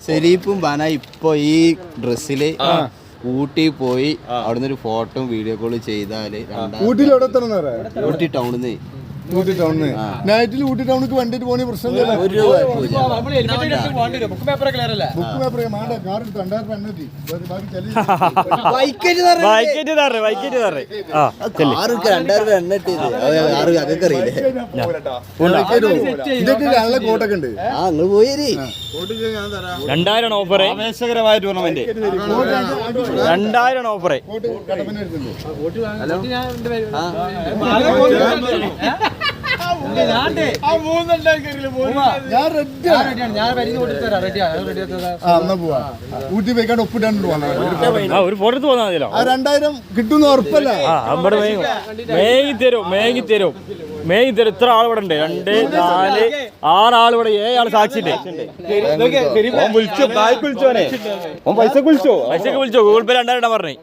സെലീപ്പും ബാന ഇപ്പൊ ഈ ഡ്രസ്സില് ഊട്ടി പോയി അവിടുന്ന് ഒരു ഫോട്ടോ വീഡിയോ കോൾ ചെയ്താല് ഊട്ടി ടൗണിന്ന് ഊട്ടി ടൗണിന് നൈറ്റിൽ ഊട്ടി ടൗണിക്ക് വണ്ടിട്ട് പോണ പ്രശ്നം ബുക്ക് പേപ്പർ കാർ എടുത്ത് 2000 എണ്ണ ഇതൊക്കെ നല്ല കോട്ടൊക്കെ ഉണ്ട്. നിങ്ങൾ പോയി 2000 ഓഫർ, ആവേശകരമായ ടൂർണമെന്റ്. 2000 ഓഫർ. ഊട്ടി പോയിക്കാണ്ട് ഒപ്പിട്ടാണ്ട് ഒരു ഫോട്ടോ എടുത്ത് പോന്നാ മതിയല്ലോ. 2000 കിട്ടുന്ന ഉറപ്പല്ല. മേങ്ങി തരും. ഇത്ര ആൾ ഇവിടെ ഉണ്ട്. 2, 4, 6 ആൾ ഇവിടെ. 7 ആൾ സാക്ഷിണ്ട്. പൈസ വിളിച്ചോ. ഗൂഗിൾ പേ 2000 പറഞ്ഞു.